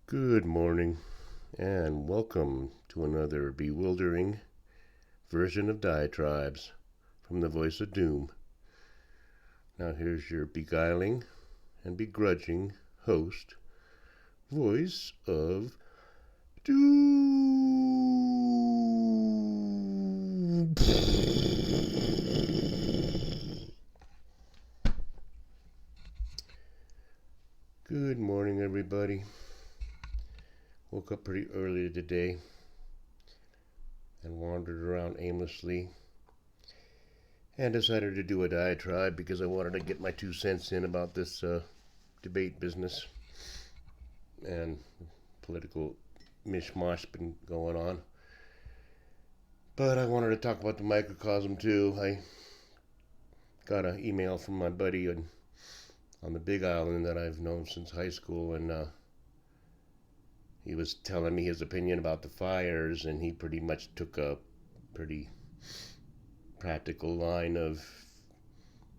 Good morning, and welcome to another bewildering version of Diatribes from the Voice of Doom. Now, here's your beguiling and begrudging host, Voice of Doom. Good morning, everybody. Woke up pretty early today and wandered around aimlessly and decided to do a diatribe because I wanted to get my 2 cents in about this debate business and political mishmash been going on. But I wanted to talk about the microcosm too. I got an email from my buddy on the Big Island that I've known since high school, and he was telling me his opinion about the fires, and he pretty much took a pretty practical line of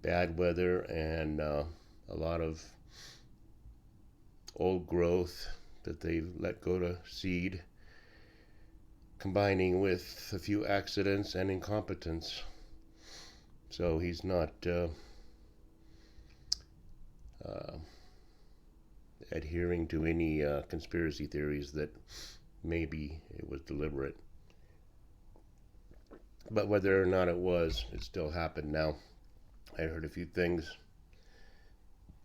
bad weather and a lot of old growth that they've let go to seed, combining with a few accidents and incompetence. So he's not adhering to any conspiracy theories that maybe it was deliberate. But whether or not it was, it still happened now. I heard a few things,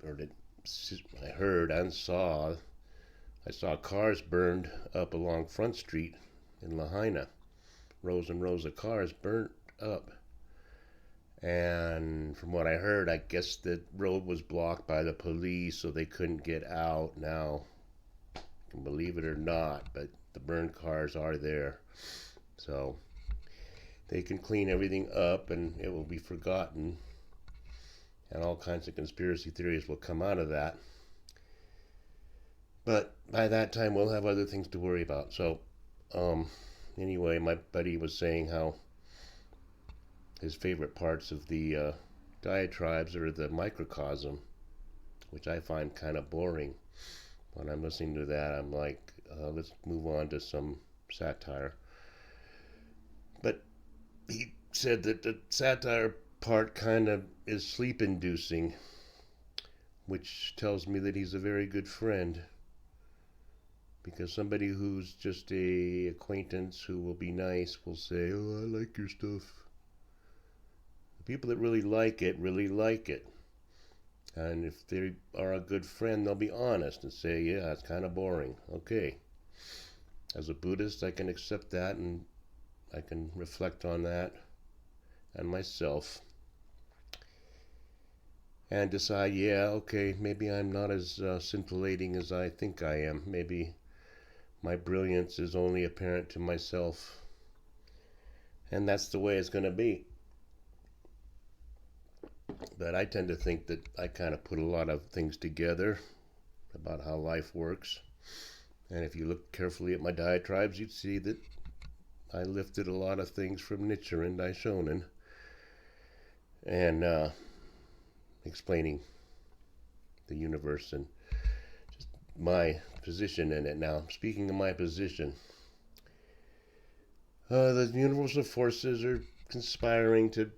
I heard and saw. I saw cars burned up along Front Street in Lahaina. Rows and rows of cars burnt up. And from what I heard, I guess the road was blocked by the police, so they couldn't get out. Now, you can believe it or not, but the burned cars are there. So they can clean everything up and it will be forgotten. And all kinds of conspiracy theories will come out of that. But by that time, we'll have other things to worry about. So, anyway, my buddy was saying how his favorite parts of the diatribes are the microcosm, which I find kind of boring. When I'm listening to that, I'm like, let's move on to some satire. But he said that the satire part kind of is sleep inducing, which tells me that he's a very good friend. Because somebody who's just a acquaintance who will be nice will say, oh, I like your stuff. The people that really like it. And if they are a good friend, they'll be honest and say, yeah, it's kind of boring. Okay. As a Buddhist, I can accept that and I can reflect on that and myself and decide, yeah, okay, maybe I'm not as scintillating as I think I am. Maybe my brilliance is only apparent to myself. And that's the way it's going to be. But I tend to think that I kind of put a lot of things together about how life works. And if you look carefully at my diatribes, you'd see that I lifted a lot of things from Nichiren Daishonin and explaining the universe and just my position in it. Now, speaking of my position, the universal forces are conspiring to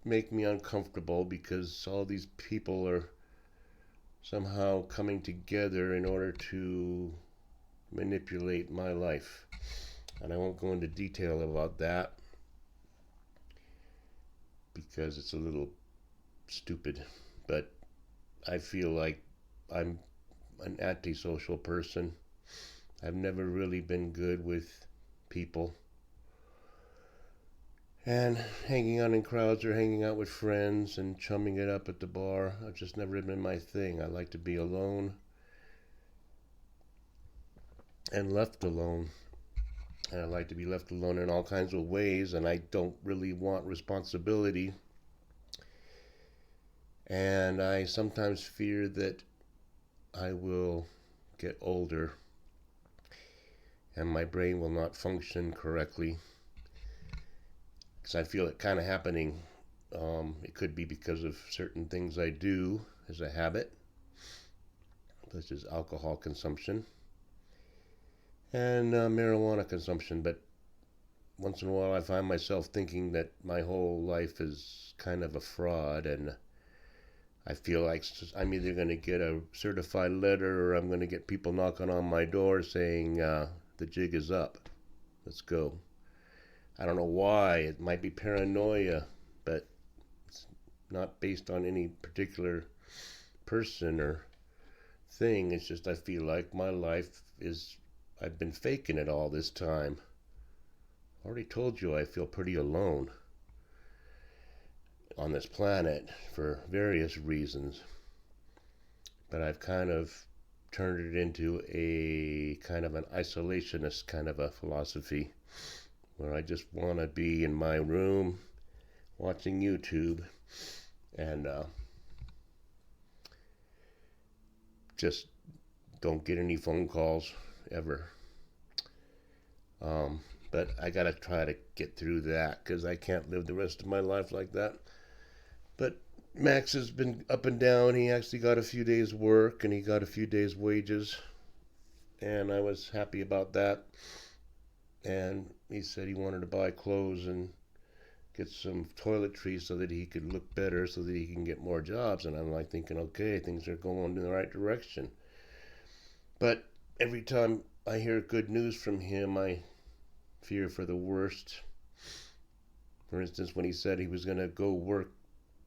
make me uncomfortable because all these people are somehow coming together in order to manipulate my life. And I won't go into detail about that because it's a little stupid. But I feel like I'm an antisocial person. I've never really been good with people. And hanging out in crowds or hanging out with friends and chumming it up at the bar, I've just never been my thing. I like to be alone and left alone. And I like to be left alone in all kinds of ways, and I don't really want responsibility. And I sometimes fear that I will get older and my brain will not function correctly. Because I feel it kind of happening. It could be because of certain things I do as a habit, such as alcohol consumption. and marijuana consumption. But once in a while I find myself thinking that my whole life is kind of a fraud, and I feel like I'm either going to get a certified letter or I'm going to get people knocking on my door saying the jig is up. Let's go. I don't know why. It might be paranoia, but it's not based on any particular person or thing. It's just I feel like my life is, I've been faking it all this time. I already told you I feel pretty alone on this planet for various reasons. But I've kind of turned it into a kind of an isolationist kind of a philosophy where I just want to be in my room watching YouTube and just don't get any phone calls ever. But I gotta try to get through that because I can't live the rest of my life like that. But Max has been up and down. He actually got a few days work and he got a few days wages, and I was happy about that. And he said he wanted to buy clothes and get some toiletries so that he could look better, so that he can get more jobs. And I'm like thinking, okay, things are going in the right direction. But every time I hear good news from him, I fear for the worst. For instance, when he said he was going to go work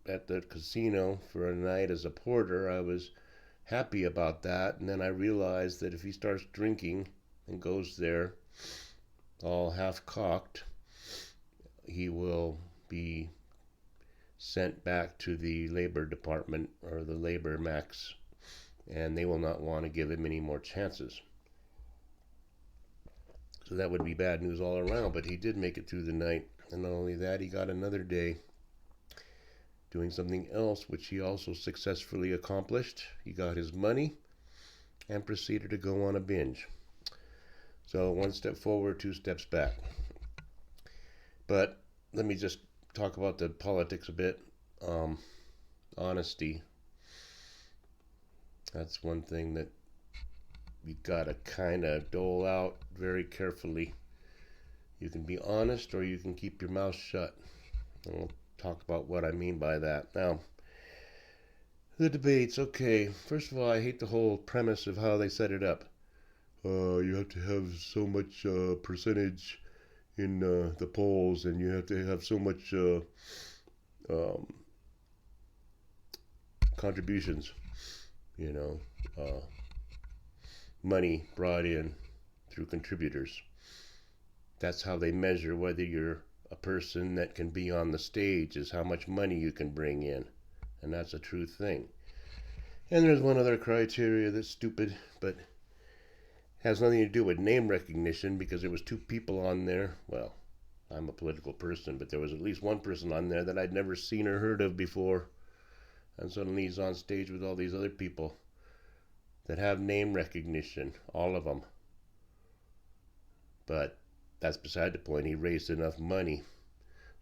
at the casino for a night as a porter, I was happy about that. And then I realized that if he starts drinking and goes there all half-cocked, he will be sent back to the labor department or the labor max, and they will not want to give him any more chances. So that would be bad news all around, but he did make it through the night. And not only that, he got another day doing something else, which he also successfully accomplished. He got his money and proceeded to go on a binge. So one step forward, two steps back. But let me just talk about the politics a bit. Honesty. That's one thing that you gotta kind of dole out very carefully. You can be honest or you can keep your mouth shut. And we'll talk about what I mean by that. Now, the debates. Okay, first of all, I hate the whole premise of how they set it up. You have to have so much percentage in the polls, and you have to have so much contributions, you know, money brought in through contributors. That's how they measure whether you're a person that can be on the stage, is how much money you can bring in. And that's a true thing. And there's one other criteria that's stupid, but has nothing to do with name recognition, because there was two people on there. Well, I'm a political person, but there was at least one person on there that I'd never seen or heard of before. And suddenly he's on stage with all these other people that have name recognition, all of them. But that's beside the point. He raised enough money.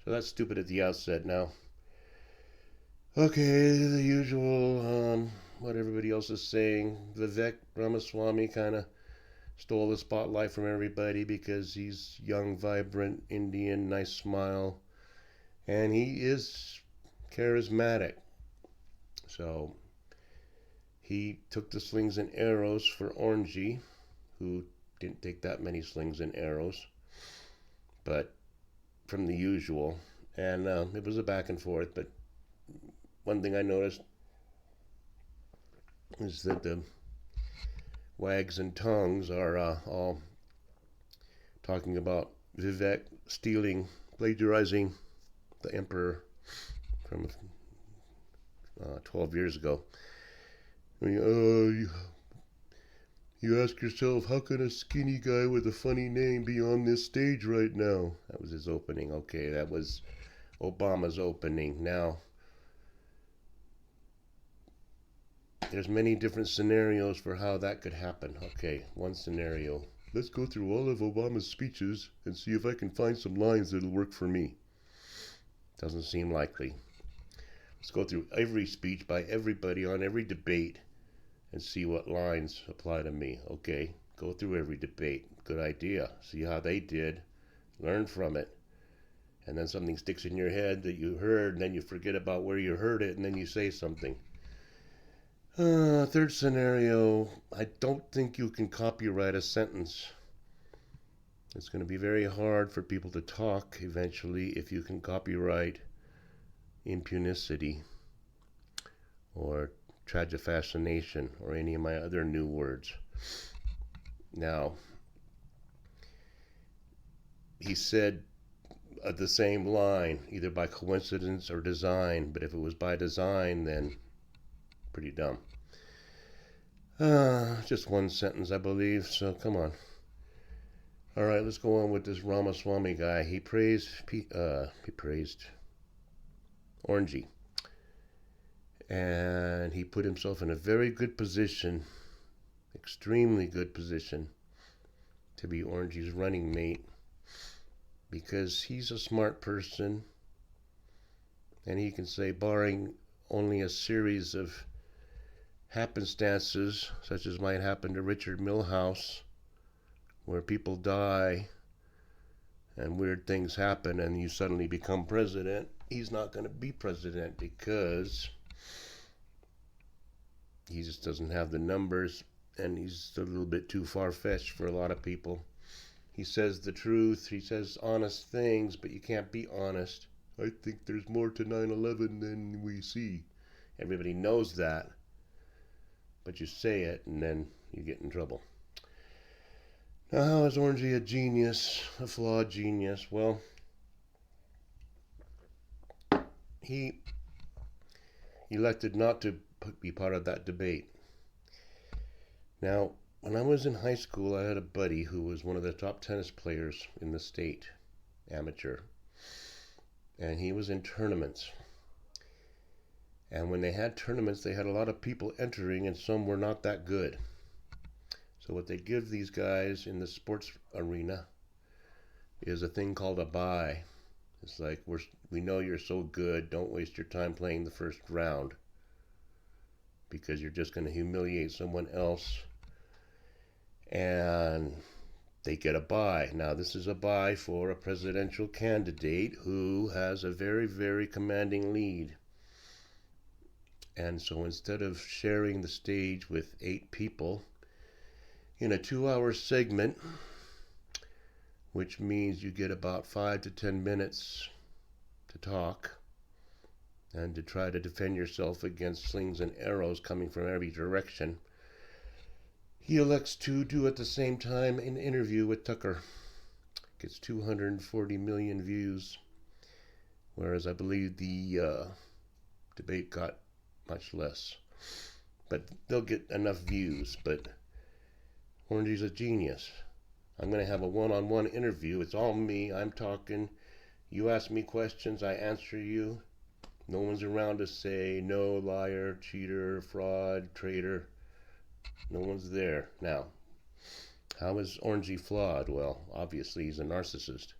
So that's stupid at the outset. Now, okay, the usual, what everybody else is saying. Vivek Ramaswamy kind of stole the spotlight from everybody because he's young, vibrant, Indian, nice smile, and he is charismatic. So he took the slings and arrows for Orangey, who didn't take that many slings and arrows, but from the usual. And it was a back and forth, but one thing I noticed is that the wags and tongues are all talking about Vivek stealing, plagiarizing the emperor from 12 years ago. I mean, you ask yourself, how can a skinny guy with a funny name be on this stage right now? That was his opening. Okay, that was Obama's opening. Now, there's many different scenarios for how that could happen. Okay, one scenario. Let's go through all of Obama's speeches and see if I can find some lines that'll work for me. Doesn't seem likely. Let's go through every speech by everybody on every debate and see what lines apply to me. Okay, Go through every debate. Good idea. See how they did. Learn from it. And then something sticks in your head that you heard, and then you forget about where you heard it, and then you say something. Third scenario, I don't think you can copyright a sentence. It's going to be very hard for people to talk eventually if you can copyright impunicity or tragifascination or any of my other new words. Now, he said the same line, either by coincidence or design, but if it was by design, then pretty dumb. Just one sentence, I believe, so come on. All right, let's go on with this Ramaswamy guy. He praised Orangey, and he put himself in a very good position, extremely good position, to be Orangey's running mate, because he's a smart person, and he can say, barring only a series of happenstances, such as might happen to Richard Milhous, where people die and weird things happen and you suddenly become president, he's not going to be president because he just doesn't have the numbers, and he's a little bit too far-fetched for a lot of people. He says the truth, he says honest things, but you can't be honest. I think there's more to 9/11 than we see. Everybody knows that, but you say it and then you get in trouble. Now, how is Orangey a genius, a flawed genius? Well, he elected not to be part of that debate. Now, when I was in high school, I had a buddy who was one of the top tennis players in the state, amateur, and he was in tournaments. And when they had tournaments, they had a lot of people entering, and some were not that good. So what they give these guys in the sports arena is a thing called a bye. It's like, we know you're so good, don't waste your time playing the first round, because you're just going to humiliate someone else. And they get a bye. Now, this is a bye for a presidential candidate who has a very, very commanding lead. And so instead of sharing the stage with 8 people in a 2-hour segment, which means you get about 5 to 10 minutes to talk and to try to defend yourself against slings and arrows coming from every direction, he elects to do at the same time an interview with Tucker. Gets 240 million views, whereas I believe the debate got much less. But they'll get enough views. But Orangey's a genius. I'm going to have a one-on-one interview. It's all me. I'm talking. You ask me questions. I answer you. No one's around to say no, liar, cheater, fraud, traitor. No one's there. Now, how is Orangey flawed? Well, obviously he's a narcissist.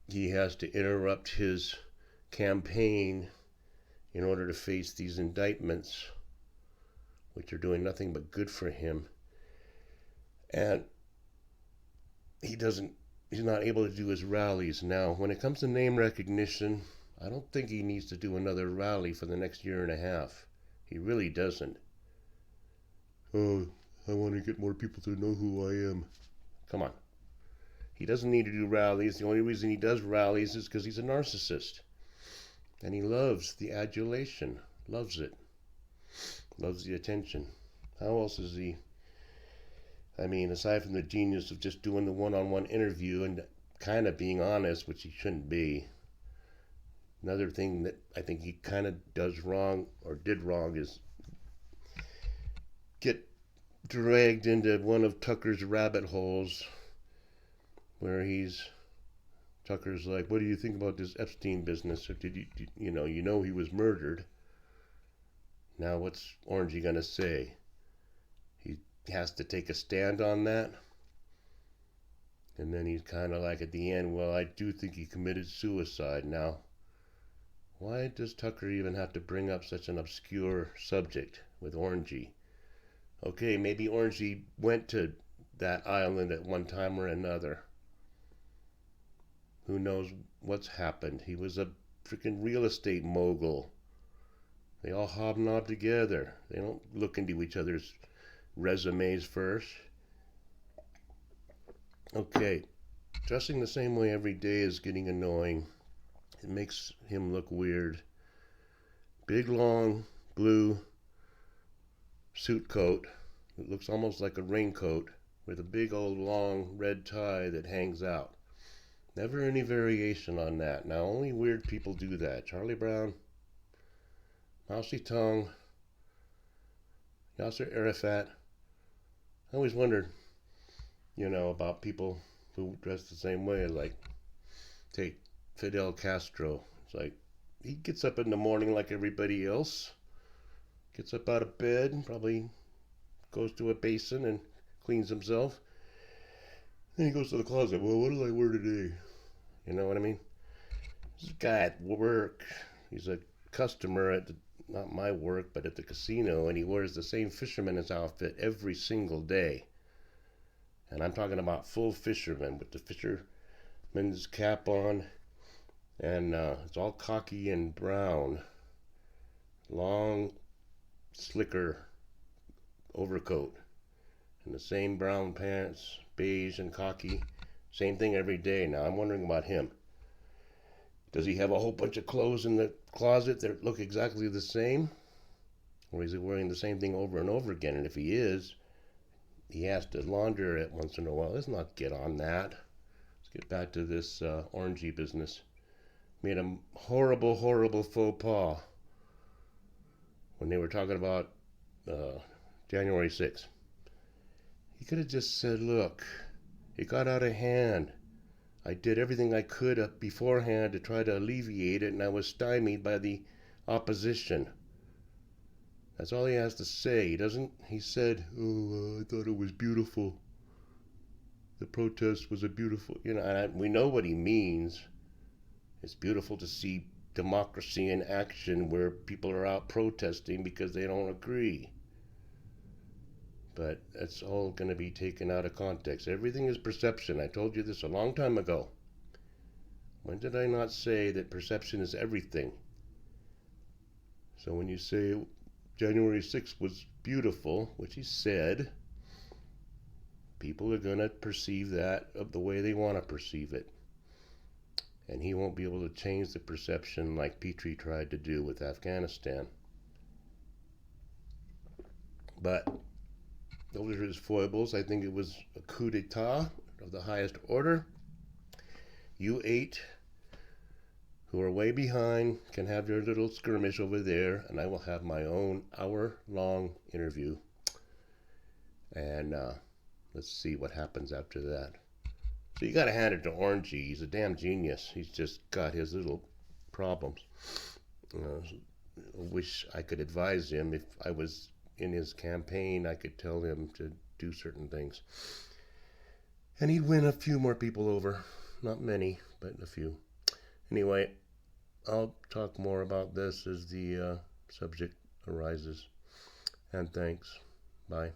He has to interrupt his campaign in order to face these indictments, which are doing nothing but good for him. And he's not able to do his rallies. Now, when it comes to name recognition, I don't think he needs to do another rally for the next year and a half. He really doesn't. Oh, I want to get more people to know who I am. Come on. He doesn't need to do rallies. The only reason he does rallies is because he's a narcissist. And he loves the adulation. Loves it. Loves the attention. How else is he? I mean, aside from the genius of just doing the one-on-one interview and kind of being honest, which he shouldn't be. Another thing that I think he kind of does wrong, or did wrong, is get dragged into one of Tucker's rabbit holes where Tucker's like, what do you think about this Epstein business? Or did you know he was murdered. Now what's Orangey going to say? He has to take a stand on that. And then he's kind of like at the end, well, I do think he committed suicide. Now, why does Tucker even have to bring up such an obscure subject with Orangey? Okay, maybe Orangey went to that island at one time or another. Who knows what's happened? He was a freaking real estate mogul. They all hobnob together. They don't look into each other's resumes first. Okay, dressing the same way every day is getting annoying. It makes him look weird. Big long blue suit coat. It looks almost like a raincoat with a big old long red tie that hangs out. Never any variation on that. Now only weird people do that. Charlie Brown, Mao Zedong, Yasser Arafat. I always wondered, about people who dress the same way. Like, take Fidel Castro. It's like, he gets up in the morning like everybody else. Gets up out of bed, probably goes to a basin and cleans himself. Then he goes to the closet. Well, what did I wear today? You know what I mean? This guy at work, he's a customer at not my work, but at the casino, and he wears the same fisherman's outfit every single day. And I'm talking about full fisherman with the fisherman's cap on, and it's all cocky and brown. Long, slicker overcoat, and the same brown pants, beige and cocky. Same thing every day. Now I'm wondering about him. Does he have a whole bunch of clothes in the closet that look exactly the same? Or is he wearing the same thing over and over again? And if he is, he has to launder it once in a while. Let's not get on that. Let's get back to this Orangey business. Made a horrible, horrible faux pas when they were talking about January 6th. He could have just said, look, it got out of hand. I did everything I could beforehand to try to alleviate it, and I was stymied by the opposition. That's all he has to say. He said, I thought it was beautiful. The protest was a beautiful, and we know what he means. It's beautiful to see democracy in action where people are out protesting because they don't agree. But that's all going to be taken out of context. Everything is perception. I told you this a long time ago. When did I not say that perception is everything? So when you say January 6th was beautiful, which he said, people are going to perceive that of the way they want to perceive it. And he won't be able to change the perception like Petrie tried to do with Afghanistan. But those are his foibles. I think it was a coup d'etat of the highest order. You 8, who are way behind, can have your little skirmish over there, and I will have my own hour-long interview. And let's see what happens after that. So you got to hand it to Orangey. He's a damn genius. He's just got his little problems. I wish I could advise him. If I was in his campaign, I could tell him to do certain things. And he'd win a few more people over. Not many, but a few. Anyway, I'll talk more about this as the subject arises. And thanks. Bye.